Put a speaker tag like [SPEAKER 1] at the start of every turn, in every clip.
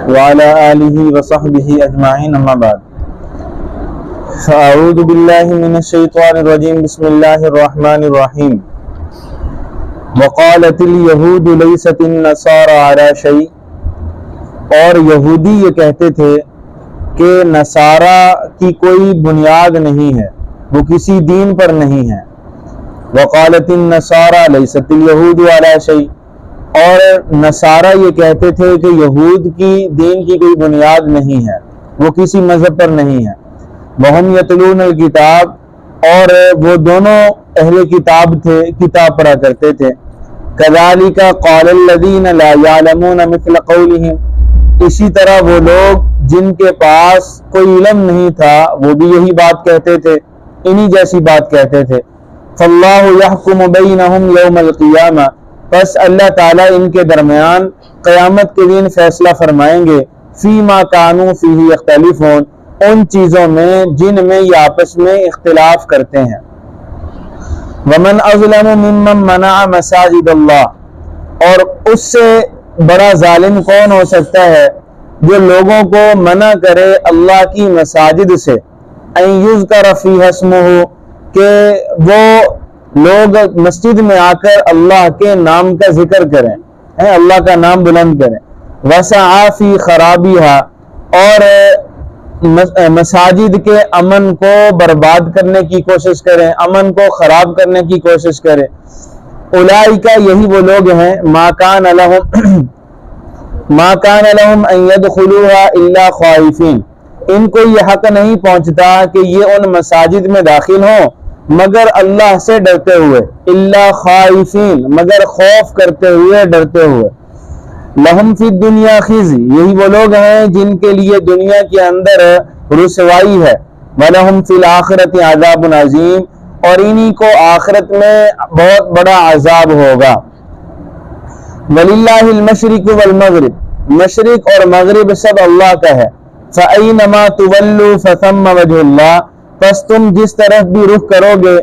[SPEAKER 1] وعلى آله وصحبه أجمعين أما بعد فأعوذ بالله من الشيطان الرجيم بسم الله الرحمن الرحيم وقالت اليهود ليست النصارى على شيء اور یہودی یہ کہتے تھے کہ نصارہ کی کوئی بنیاد نہیں ہے، وہ کسی دین پر نہیں ہے۔ وقالت النصارى ليست اليهود على شيء اور نصارہ یہ کہتے تھے کہ یہود کی دین کی کوئی بنیاد نہیں ہے، وہ کسی مذہب پر نہیں ہے۔ وہم یتلون الکتاب اور وہ دونوں اہل کتاب تھے، کتاب پڑھا کرتے تھے۔ کذالک قال الذین لا یعلمون مثل قولہم اسی طرح وہ لوگ جن کے پاس کوئی علم نہیں تھا وہ بھی یہی بات کہتے تھے، انہی جیسی بات کہتے تھے۔ فاللہ یحکم بینہم یوم القیامہ پس اللہ تعالیٰ ان کے درمیان قیامت کے دن فیصلہ فرمائیں گے، فیما کانوا فیہ یختلفون ان چیزوں میں جن میں یہ آپس میں اختلاف کرتے ہیں۔ ومن اظلم ممن منع مساجد اللہ اور اس سے بڑا ظالم کون ہو سکتا ہے جو لوگوں کو منع کرے اللہ کی مساجد سے، ان یذکر فیہا اسمہ کہ وہ لوگ مسجد میں آ کر اللہ کے نام کا ذکر کریں، اللہ کا نام بلند کریں۔ وسعی فی خرابیہا اور مساجد کے امن کو برباد کرنے کی کوشش کریں، امن کو خراب کرنے کی کوشش کریں۔ اولئک یہی وہ لوگ ہیں ما کان لہم ان یدخلوها الا خائفین ان کو یہ حق نہیں پہنچتا کہ یہ ان مساجد میں داخل ہوں مگر اللہ سے ڈرتے ہوئے، الا خائفین مگر خوف کرتے ہوئے، ڈرتے ہوئے۔ لہم فی الدنیا خزی یہی وہ لوگ ہیں جن کے لیے دنیا کے اندر رسوائی ہے، ولہم فی الآخرۃ عذاب عظیم اور انہی کو آخرت میں بہت بڑا عذاب ہوگا۔ وللہ المشرق والمغرب مشرق اور مغرب سب اللہ کا ہے۔ فأینما تولوا فثم وجہ اللہ پس تم جس طرف بھی رخ کرو گے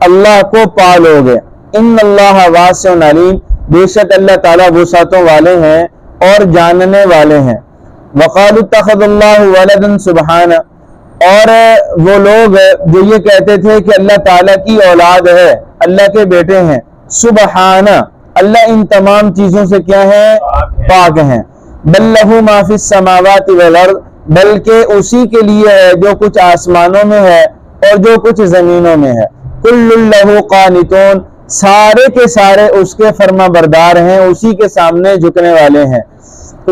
[SPEAKER 1] اللہ کو پالو گے۔ ان اللہ واسع علیم بے شک اللہ تعالیٰ وسعتوں والے ہیں اور جاننے والے ہیں۔ وقالوا اتخذ اللہ ولدا سبحانہ اور وہ لوگ جو یہ کہتے تھے کہ اللہ تعالیٰ کی اولاد ہے، اللہ کے بیٹے ہیں، سبحانہ اللہ ان تمام چیزوں سے کیا ہے؟ پاک ہیں۔ بل لہ ما فی السماوات والارض بلکہ اسی کے لیے ہے جو کچھ آسمانوں میں ہے اور جو کچھ زمینوں میں ہے۔ کل لہ قانتون سارے کے سارے اس کے فرما بردار ہیں، اسی کے سامنے جھکنے والے ہیں،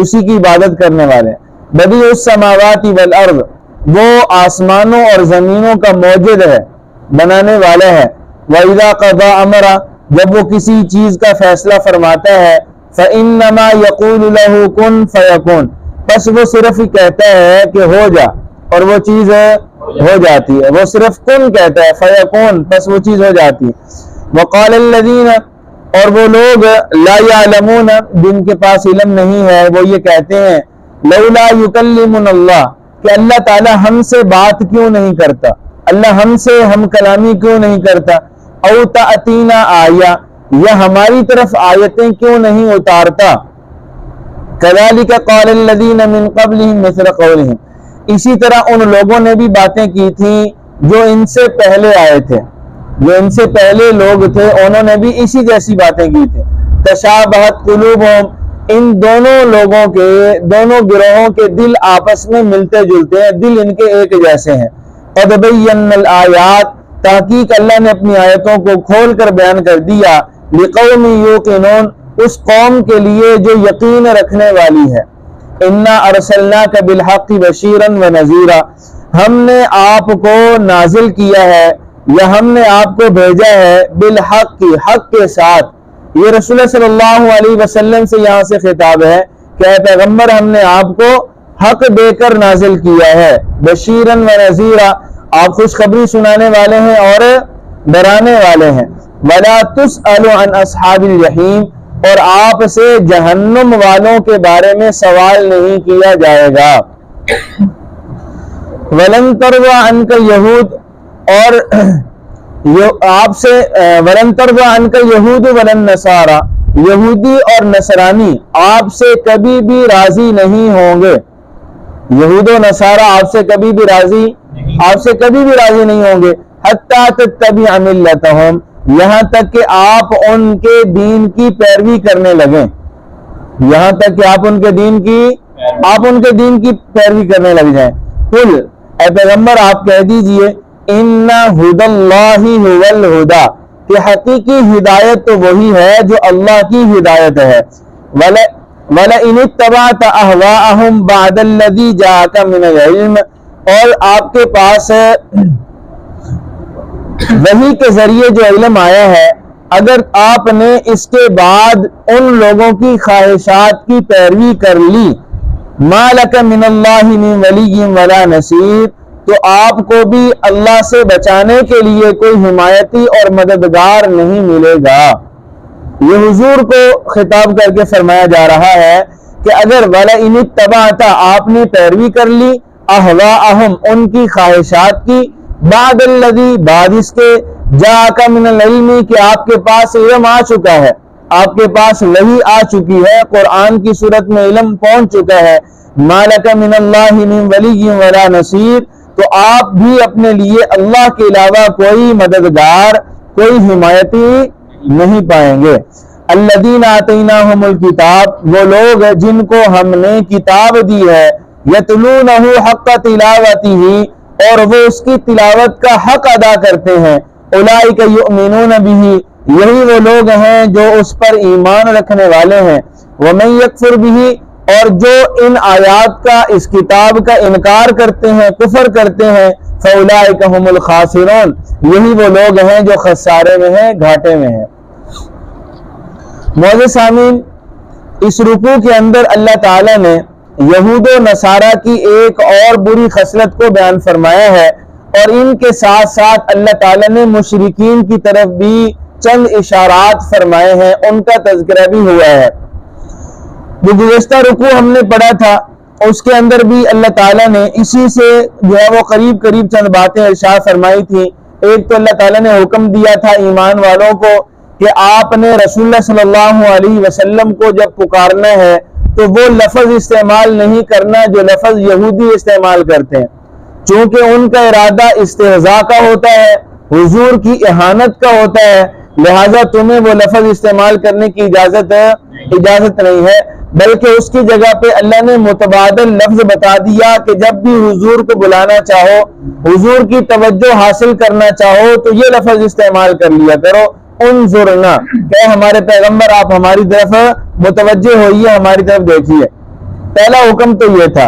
[SPEAKER 1] اسی کی عبادت کرنے والے ہیں۔ بدیع السماوات والارض وہ آسمانوں اور زمینوں کا موجد ہے، بنانے والا ہے۔ وَإِذَا قَضَى أَمْرًا جب وہ کسی چیز کا فیصلہ فرماتا ہے فَإِنَّمَا يَقُولُ لَهُ كُن فَيَكُونُ پس وہ صرف ہی کہتا ہے کہ ہو جا اور وہ چیز ہو جاتی ہے، وہ صرف کن کہتا ہے فَيَكُونُ پس وہ چیز ہو جاتی ہے۔ وَقَالَ الَّذِينَ اور وہ لوگ لا يعلمون جن کے پاس علم نہیں ہے وہ یہ کہتے ہیں لولا يكلمنا اللہ کہ اللہ تعالیٰ ہم سے بات کیوں نہیں کرتا، اللہ ہم سے ہم کلامی کیوں نہیں کرتا، او تأتینا آیہ یا ہماری طرف آیتیں کیوں نہیں اتارتا۔ کذالک قال الذین من قبلہم مثل قولہم اسی طرح ان لوگوں نے بھی باتیں کی تھیں جو ان سے پہلے آئے تھے، جو ان سے پہلے لوگ تھے انہوں نے بھی اسی جیسی باتیں کی تھیں۔ تشابہت قلوبہم ان دونوں لوگوں کے دونوں گروہوں کے دل آپس میں ملتے جلتے ہیں، دل ان کے ایک جیسے ہیں۔ قد بینا الآیات تحقیق اللہ نے اپنی آیتوں کو کھول کر بیان کر دیا، لقوم یوقنون اس قوم کے لیے جو یقین رکھنے والی ہے۔ انا ارسلناک بالحق بشیرا ونذیرا ہم نے آپ کو نازل کیا ہے یا ہم نے آپ کو بھیجا ہے بالحق کی حق کے ساتھ۔ یہ رسول اللہ صلی اللہ علیہ وسلم سے یہاں سے خطاب ہے کہ اے پیغمبر ہم نے آپ کو حق دے کر نازل کیا ہے، بشیرا ونذیرا آپ خوشخبری سنانے والے ہیں اور ڈرانے والے ہیں۔ ولا تسأل عن اصحاب الجحیم اور آپ سے جہنم والوں کے بارے میں سوال نہیں کیا جائے گا۔ ولن ترضى عنك اليهود اور آپ سے ولن ترضى عنك اليهود ولا النصارى یہودی اور نصرانی آپ سے کبھی بھی راضی نہیں ہوں گے. یہود و نصارہ آپ سے کبھی بھی راضی نہیں ہوں گے. حتیٰ تتبع ملتہم، یہاں تک کہ آپ ان کے دین کی پیروی کرنے لگیں. یہاں تک کہ آپ ان کے دین کی پیروی کرنے لگ جائیں. قل، اے پیغمبر آپ کہہ دیجئے، ان ھدی اللہ ھو الھدی، کہ حقیقی ہدایت تو وہی ہے جو اللہ کی ہدایت ہے. وَلَئِنِ اتَّبَعْتَ أَهْوَاءَهُمْ بَعْدَ الَّذِي جَاءَكَ مِنَ الْعِلْمِ، اور آپ کے پاس وحی کے ذریعے جو علم آیا ہے، اگر آپ نے اس کے بعد ان لوگوں کی خواہشات کی پیروی کر لی، مَا لَكَ مِنَ اللَّهِ مِنْ وَلِيٍّ وَلَا نَصِيرٍ، تو آپ کو بھی اللہ سے بچانے کے لیے کوئی حمایتی اور مددگار نہیں ملے گا. یہ حضور کو خطاب کر کے فرمایا جا رہا ہے کہ اگر وَلَئِنِ اتَّبَعْتَ، آپ نے پیروی کر لی، أَهْوَاءَهُمْ ان کی خواہشات کی، بعد الذی، بعد اس کے، جاءک من العلم، کہ آپ کے پاس علم آ چکا ہے، آپ کے پاس وحی آ چکی ہے، قرآن کی صورت میں علم پہنچ چکا ہے. مَا لَكَ مِنَ اللَّهِ مِنْ وَلِيٍّ وَلَا نَصِيرٍ، تو آپ بھی اپنے لیے اللہ کے علاوہ کوئی مددگار، کوئی حمایتی نہیں پائیں گے. الذین آتیناہم الکتاب، وہ لوگ جن کو ہم نے کتاب دی ہے، یتلونہ حق تلاوتہ، اور وہ اس کی تلاوت کا حق ادا کرتے ہیں. اولئک یؤمنون بہ، یہی وہ لوگ ہیں جو اس پر ایمان رکھنے والے ہیں. ومن یکفر بہ، اور جو ان آیات کا، اس کتاب کا انکار کرتے ہیں، کفر کرتے ہیں، فاولئک هم الخاسرون، یہی وہ لوگ ہیں جو خسارے میں ہیں، گھاٹے میں ہیں. معزز سامعین، اس رکوع کے اندر اللہ تعالیٰ نے یہود و نصارہ کی ایک اور بری خصلت کو بیان فرمایا ہے، اور ان کے ساتھ ساتھ اللہ تعالیٰ نے مشرکین کی طرف بھی چند اشارات فرمائے ہیں، ان کا تذکرہ بھی ہوا ہے. جو گزشتہ رکوع ہم نے پڑھا تھا، اس کے اندر بھی اللہ تعالیٰ نے اسی سے جو ہے وہ قریب چند باتیں ارشاد فرمائی تھی. ایک تو اللہ تعالیٰ نے حکم دیا تھا ایمان والوں کو کہ آپ نے رسول اللہ صلی اللہ علیہ وسلم کو جب پکارنا ہے تو وہ لفظ استعمال نہیں کرنا جو لفظ یہودی استعمال کرتے ہیں، چونکہ ان کا ارادہ استہزاء کا ہوتا ہے، حضور کی اہانت کا ہوتا ہے، لہٰذا تمہیں وہ لفظ استعمال کرنے کی اجازت نہیں ہے. بلکہ اس کی جگہ پہ اللہ نے متبادل لفظ بتا دیا کہ جب بھی حضور کو بلانا چاہو، حضور کی توجہ حاصل کرنا چاہو، تو یہ لفظ استعمال کر لیا کرو، انظرنا، کہ ہمارے پیغمبر آپ ہماری طرف متوجہ ہوئیے، ہماری طرف دیکھیے. پہلا حکم تو یہ تھا.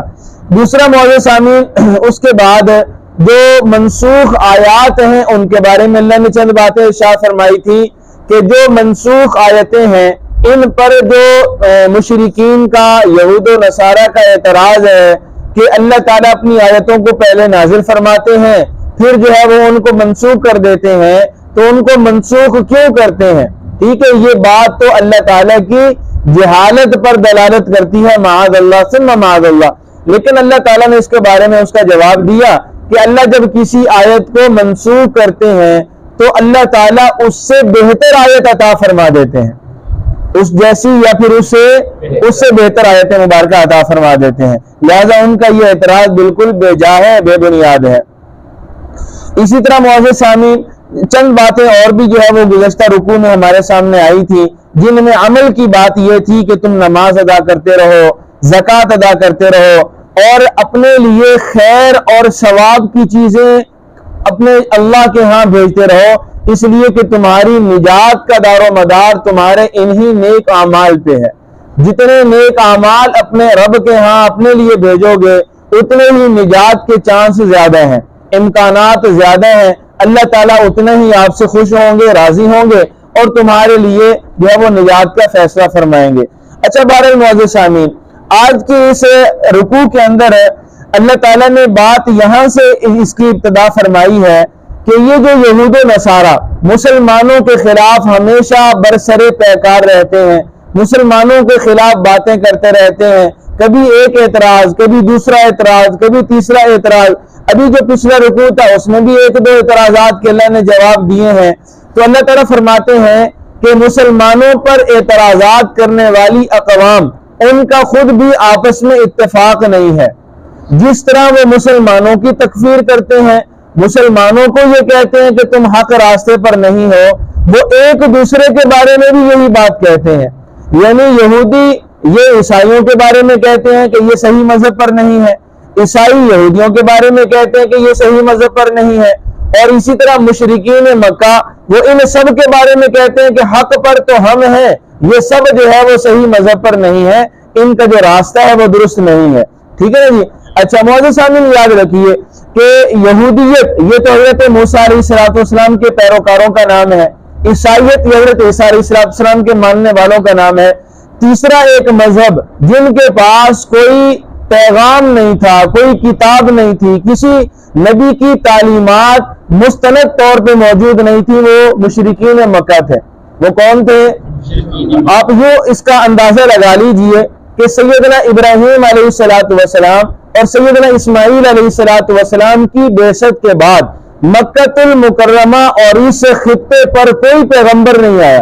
[SPEAKER 1] دوسرا معزز سامعین، اس کے بعد جو منسوخ آیات ہیں ان کے بارے میں اللہ نے چند باتیں ارشاد فرمائی تھی کہ جو منسوخ آیتیں ہیں ان پر جو مشرکین کا، یہود و نصارہ کا اعتراض ہے کہ اللہ تعالیٰ اپنی آیتوں کو پہلے نازل فرماتے ہیں، پھر جو ہے وہ ان کو منسوخ کر دیتے ہیں، تو ان کو منسوخ کیوں کرتے ہیں؟ ٹھیک ہے، یہ بات تو اللہ تعالیٰ کی جہالت پر دلالت کرتی ہے، معاذ اللہ ثم معاذ اللہ. لیکن اللہ تعالیٰ نے اس کے بارے میں اس کا جواب دیا کہ اللہ جب کسی آیت کو منسوخ کرتے ہیں تو اللہ تعالیٰ اس سے بہتر آیت عطا فرما دیتے ہیں، اس جیسی یا پھر اس سے بہتر آیت مبارکہ عطا فرما دیتے ہیں. لہذا ان کا یہ اعتراض بالکل بے جا ہے، بے بنیاد ہے. اسی طرح معزز سامعین، چند باتیں اور بھی جو ہے وہ گزشتہ رکوع میں ہمارے سامنے آئی تھی، جن میں عمل کی بات یہ تھی کہ تم نماز ادا کرتے رہو، زکوٰۃ ادا کرتے رہو، اور اپنے لیے خیر اور ثواب کی چیزیں اپنے اللہ کے ہاں بھیجتے رہو، اس لیے کہ تمہاری نجات کا دار و مدار تمہارے انہی نیک اعمال پہ ہے. جتنے نیک اعمال اپنے رب کے ہاں اپنے لیے بھیجو گے اتنے ہی نجات کے چانس زیادہ ہیں، امکانات زیادہ ہیں، اللہ تعالیٰ اتنے ہی آپ سے خوش ہوں گے، راضی ہوں گے، اور تمہارے لیے جو ہے وہ نجات کا فیصلہ فرمائیں گے. اچھا، بہرحال معزز سامعین، آج کے اس رکوع کے اندر اللہ تعالیٰ نے بات یہاں سے اس کی ابتدا فرمائی ہے کہ یہ جو یہود و نصارہ مسلمانوں کے خلاف ہمیشہ برسر پیکار رہتے ہیں، مسلمانوں کے خلاف باتیں کرتے رہتے ہیں، کبھی ایک اعتراض، کبھی دوسرا اعتراض، کبھی تیسرا اعتراض. ابھی جو پچھلا رکوع تھا اس میں بھی ایک دو اعتراضات کے اللہ نے جواب دیے ہیں. تو اللہ تعالیٰ فرماتے ہیں کہ مسلمانوں پر اعتراضات کرنے والی اقوام ان کا خود بھی آپس میں اتفاق نہیں ہے. جس طرح وہ مسلمانوں کی تکفیر کرتے ہیں، مسلمانوں کو یہ کہتے ہیں کہ تم حق راستے پر نہیں ہو، وہ ایک دوسرے کے بارے میں بھی یہی بات کہتے ہیں. یعنی یہودی یہ عیسائیوں کے بارے میں کہتے ہیں کہ یہ صحیح مذہب پر نہیں ہے، عیسائی یہودیوں کے بارے میں کہتے ہیں کہ یہ صحیح مذہب پر نہیں ہے، اور اسی طرح مشرکین مکہ وہ ان سب کے بارے میں کہتے ہیں کہ حق پر تو ہم ہیں، یہ سب جو ہے وہ صحیح مذہب پر نہیں ہے، ان کا جو راستہ ہے وہ درست نہیں ہے. ٹھیک ہے جی. اچھا معزز سامعین، یاد رکھیے کہ یہودیت یہ تو حضرت موسیٰ علیہ السلام کے پیروکاروں کا نام ہے، عیسائیت یہ حضرت عیسیٰ علیہ السلام کے ماننے والوں کا نام ہے. تیسرا ایک مذہب جن کے پاس کوئی پیغام نہیں تھا، کوئی کتاب نہیں تھی، کسی نبی کی تعلیمات مستند طور پہ موجود نہیں تھی، وہ مشرکین مکہ تھے. وہ کون تھے؟ آپ یہ اس کا اندازہ لگا لیجئے کہ سیدنا ابراہیم علیہ السلام اور سیدنا اسماعیل علیہ السلام کی بعثت کے بعد مکہ المکرمہ اور اس خطے پر کوئی پیغمبر نہیں آیا،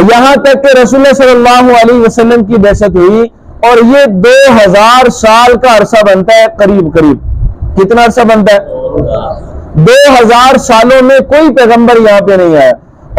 [SPEAKER 1] یہاں تک کہ رسول اللہ صلی اللہ علیہ وسلم کی بعثت ہوئی، اور یہ 2000 سال کا عرصہ بنتا ہے. قریب کتنا عرصہ بنتا ہے؟ 2000 سالوں میں کوئی پیغمبر یہاں پہ نہیں آیا.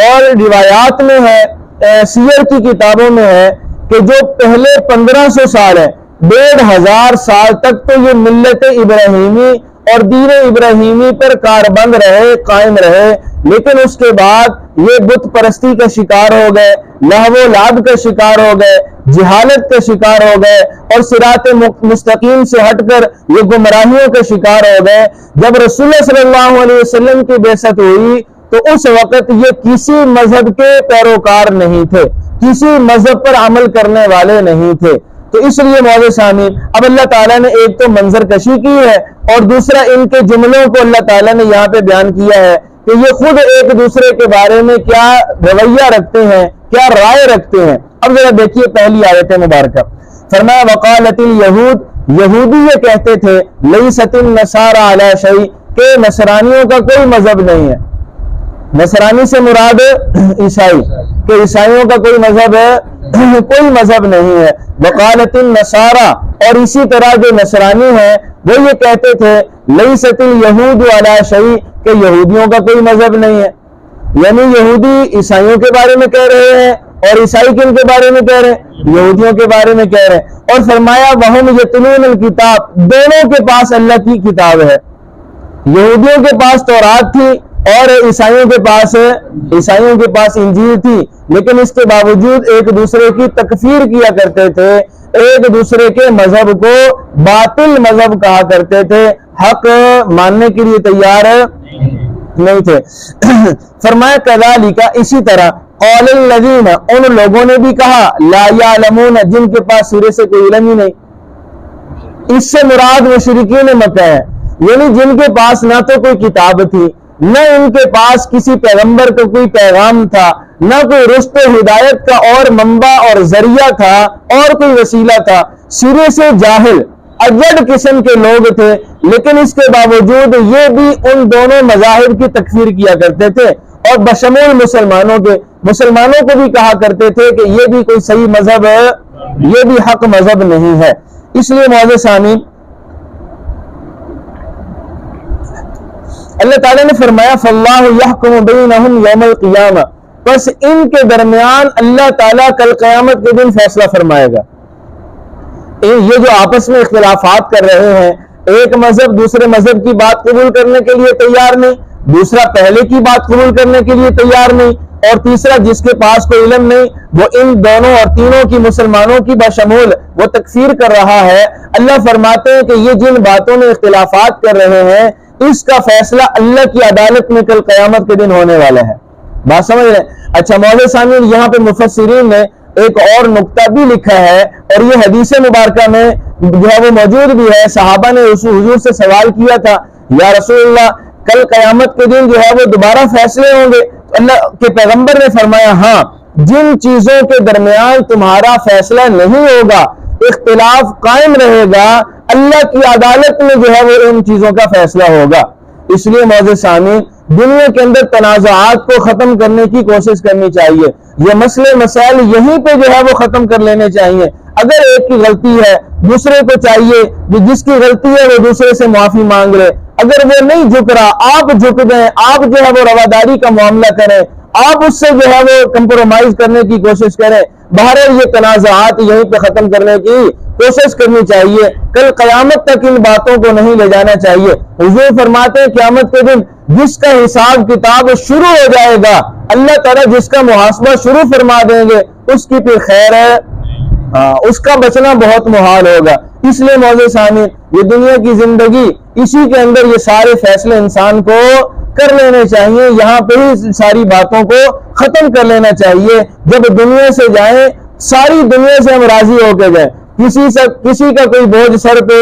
[SPEAKER 1] اور روایات میں ہے، سیر کی کتابوں میں ہے کہ جو پہلے 1500 سال ہے، 1500 سال تک تو یہ ملت ابراہیمی اور دین ابراہیمی پر کاربند رہے، قائم رہے، لیکن اس کے بعد یہ بت پرستی کا شکار ہو گئے، لہو و لعب کا شکار ہو گئے، جہالت کا شکار ہو گئے، اور صراط مستقیم سے ہٹ کر یہ گمراہیوں کا شکار ہو گئے. جب رسول اللہ صلی اللہ علیہ وسلم کی بعثت ہوئی تو اس وقت یہ کسی مذہب کے پیروکار نہیں تھے، کسی مذہب پر عمل کرنے والے نہیں تھے. تو اس لیے معزز سامعین، اب اللہ تعالیٰ نے ایک تو منظر کشی کی ہے، اور دوسرا ان کے جملوں کو اللہ تعالیٰ نے یہاں پہ بیان کیا ہے کہ یہ خود ایک دوسرے کے بارے میں کیا رویہ رکھتے ہیں، کیا رائے رکھتے ہیں. اب ذرا دیکھیے پہلی آیت مبارکہ. فرمایا وقالت الیہود، یہودی یہ کہتے تھے، لیست النصارى علی شیء، کہ نصرانیوں کا کوئی مذہب نہیں ہے. نصرانی سے مراد عیسائی، کہ عیسائیوں کا کوئی مذہب ہے، کوئی مذہب نہیں ہے. وقالت النصارى، اور اسی طرح جو نصرانی ہیں وہ یہ کہتے تھے، لیست الیہود علی شیء، کہ یہودیوں کا کوئی مذہب نہیں ہے. یعنی یہودی عیسائیوں کے بارے میں کہہ رہے ہیں، اور عیسائی کن کے بارے میں کہہ رہے ہیں؟ یہودیوں کے بارے میں کہہ رہے ہیں. اور فرمایا وہم یتلون الکتاب، دونوں کے پاس اللہ کی کتاب ہے. یہودیوں کے پاس تورات تھی اور عیسائیوں کے پاس انجیل تھی، لیکن اس کے باوجود ایک دوسرے کی تکفیر کیا کرتے تھے، ایک دوسرے کے مذہب کو باطل مذہب کہا کرتے تھے، حق ماننے کے لیے تیار نہیں تھے. فرمایا کذالک، اسی طرح قال الذین، ان لوگوں نے بھی کہا، لا یعلمون، جن کے پاس سرے سے کوئی علم ہی نہیں. اس سے مراد مشرکین مکہ ہے، یعنی جن کے پاس نہ تو کوئی کتاب تھی، نہ ان کے پاس کسی پیغمبر کا کوئی پیغام تھا، نہ کوئی رشت ہدایت کا اور منبع اور ذریعہ تھا اور کوئی وسیلہ تھا. سرے سے جاہل اجڑ قسم کے لوگ تھے، لیکن اس کے باوجود یہ بھی ان دونوں مذاہب کی تکفیر کیا کرتے تھے، اور بشمول مسلمانوں کو بھی کہا کرتے تھے کہ یہ بھی کوئی صحیح مذہب ہے، یہ بھی حق مذہب نہیں ہے. اس لیے معزز سامعین، اللہ تعالیٰ نے فرمایا فاللہ یحکم بینہم یوم القیامہ، بس ان کے درمیان اللہ تعالیٰ کل قیامت کے دن فیصلہ فرمائے گا. یہ جو آپس میں اختلافات کر رہے ہیں، ایک مذہب دوسرے مذہب کی بات قبول کرنے کے لیے تیار نہیں، دوسرا پہلے کی بات قبول کرنے کے لیے تیار نہیں، اور تیسرا جس کے پاس کوئی علم نہیں وہ ان دونوں اور تینوں کی، مسلمانوں کی بشمول، وہ تکفیر کر رہا ہے. اللہ فرماتے ہیں کہ یہ جن باتوں میں اختلافات کر رہے ہیں اس کا فیصلہ اللہ کی عدالت میں کل قیامت کے دن ہونے والا ہے. بات سمجھ رہے ہیں؟ اچھا معزز سامعین، یہاں پہ مفسرین نے ایک اور نقطہ بھی لکھا ہے، اور یہ حدیث مبارکہ میں جو ہے وہ موجود بھی ہے. صحابہ نے حضور سے سوال کیا تھا، یا رسول اللہ کل قیامت کے دن جو ہے وہ دوبارہ فیصلے ہوں گے؟ اللہ کے پیغمبر نے فرمایا ہاں، جن چیزوں کے درمیان تمہارا فیصلہ نہیں ہوگا، اختلاف قائم رہے گا، اللہ کی عدالت میں جو ہے وہ ان چیزوں کا فیصلہ ہوگا. اس لیے معزز سامعین، دنیا کے اندر تنازعات کو ختم کرنے کی کوشش کرنی چاہیے. یہ مسئلے مسائل یہیں پہ جو ہے وہ ختم کر لینے چاہیے. اگر ایک کی غلطی ہے دوسرے کو چاہیے کہ جس کی غلطی ہے وہ دوسرے سے معافی مانگ لے. اگر وہ نہیں جھک رہا آپ جھک جائیں, آپ جو ہے وہ رواداری کا معاملہ کریں, آپ اس سے جو ہے وہ کمپرومائز کرنے کی کوشش کریں. بہرحال یہ تنازعات یہیں پہ ختم کرنے کی کوشش کرنی چاہیے. کل قیامت تک ان باتوں کو نہیں لے جانا چاہیے. حضور فرماتے ہیں قیامت کے دن جس کا حساب کتاب شروع ہو جائے گا, اللہ تعالیٰ جس کا محاسبہ شروع فرما دیں گے, اس کی پھر خیر ہے, اس کا بچنا بہت محال ہوگا. اس لیے معزز سامعین, یہ دنیا کی زندگی, اسی کے اندر یہ سارے فیصلے انسان کو کر لینے چاہیے. یہاں پہ ہی ساری باتوں کو ختم کر لینا چاہیے. جب دنیا سے جائیں, ساری دنیا سے ہم راضی ہو کے جائیں. کسی کا کوئی بوجھ سر پہ,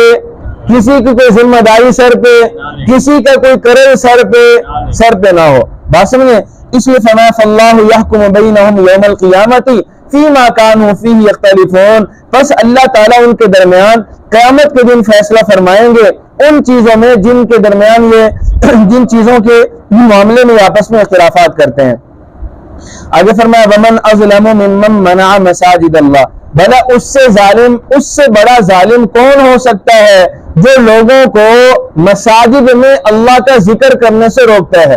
[SPEAKER 1] کسی کی کوئی ذمہ داری سر پہ, کسی کا کوئی قرض سر پہ نہ ہو. بات سمجھیں. اس لیے فرمایا فاللہ یحکم بینہم یوم القیامۃ فیما کانوا فیہ یختلفون, پس اللہ تعالیٰ ان کے درمیان قیامت کے دن فیصلہ فرمائیں گے ان چیزوں میں جن کے درمیان یہ جن چیزوں کے معاملے میں آپس میں اختلافات کرتے ہیں. آگے فرمایا ومن اظلم ممن منع مساجد اللہ, بھلا اس سے ظالم, اس سے بڑا ظالم کون ہو سکتا ہے جو لوگوں کو مساجد میں اللہ کا ذکر کرنے سے روکتا ہے.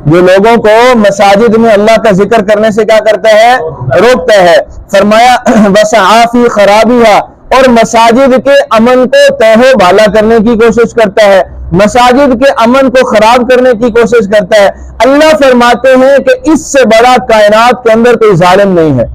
[SPEAKER 1] جو لوگوں کو مساجد میں اللہ کا ذکر کرنے سے کیا کرتا ہے, روکتا ہے. فرمایا وسعی فی خرابیھا, اور مساجد کے امن کو تہو بالا کرنے کی کوشش کرتا ہے, مساجد کے امن کو خراب کرنے کی کوشش کرتا ہے. اللہ فرماتے ہیں کہ اس سے بڑا کائنات کے اندر کوئی ظالم نہیں ہے.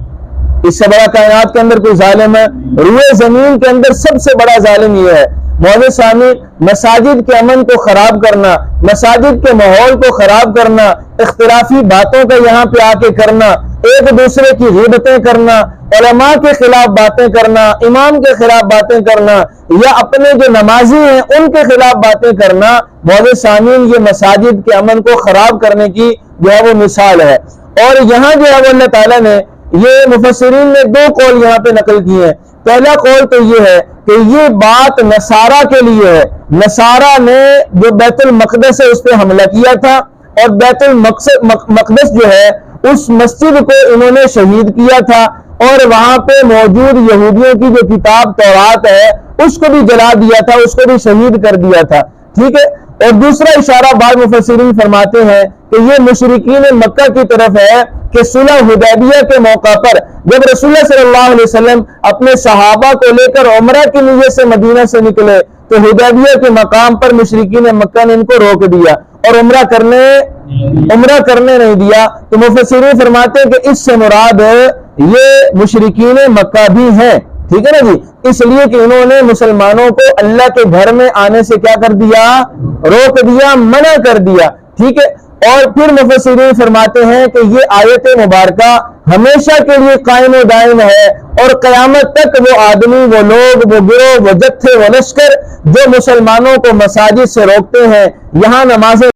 [SPEAKER 1] اس سے بڑا کائنات کے اندر کوئی ظالم ہے, روئے زمین کے اندر سب سے بڑا ظالم یہ ہے. معزز سامعین, مساجد کے امن کو خراب کرنا, مساجد کے ماحول کو خراب کرنا, اختلافی باتوں کا یہاں پہ آ کے کرنا, ایک دوسرے کی غیبتیں کرنا, علماء کے خلاف باتیں کرنا, امام کے خلاف باتیں کرنا, یا اپنے جو نمازی ہیں ان کے خلاف باتیں کرنا, معزز سامعین یہ مساجد کے امن کو خراب کرنے کی جو ہے وہ مثال ہے. اور یہاں جو ہے وہ اللہ تعالیٰ نے, یہ مفسرین نے دو قول یہاں پہ نقل کیے ہیں. پہلا قول تو یہ ہے کہ یہ بات نصارہ کے لیے ہے. نصارہ نے جو بیت المقدس ہے اس پہ حملہ کیا تھا, اور بیت المقدس جو ہے اس مسجد کو انہوں نے شہید کیا تھا, اور وہاں پہ موجود یہودیوں کی جو کتاب تورات ہے اس کو بھی جلا دیا تھا, اس کو بھی شہید کر دیا تھا. ٹھیک ہے. اور دوسرا اشارہ بعض مفسرین فرماتے ہیں کہ یہ مشرکین مکہ کی طرف ہے کہ صلح حدیبیہ کے موقع پر جب رسول اللہ صلی اللہ علیہ وسلم اپنے صحابہ کو لے کر عمرہ کی نیت سے مدینہ سے نکلے تو حدیبیہ کے مقام پر مشرکین مکہ نے ان کو روک دیا اور عمرہ کرنے نہیں دیا. تو مفسرین فرماتے ہیں کہ اس سے مراد یہ مشرکین مکہ بھی ہیں. ٹھیک ہے نا جی, اس لیے کہ انہوں نے مسلمانوں کو اللہ کے گھر میں آنے سے کیا کر دیا, روک دیا, منع کر دیا. ٹھیک ہے. اور پھر مفسرین فرماتے ہیں کہ یہ آیت مبارکہ ہمیشہ کے لیے قائم و دائم ہے, اور قیامت تک وہ آدمی, وہ لوگ, وہ گروہ, وہ جتھے, وہ لشکر جو مسلمانوں کو مساجد سے روکتے ہیں, یہاں نمازیں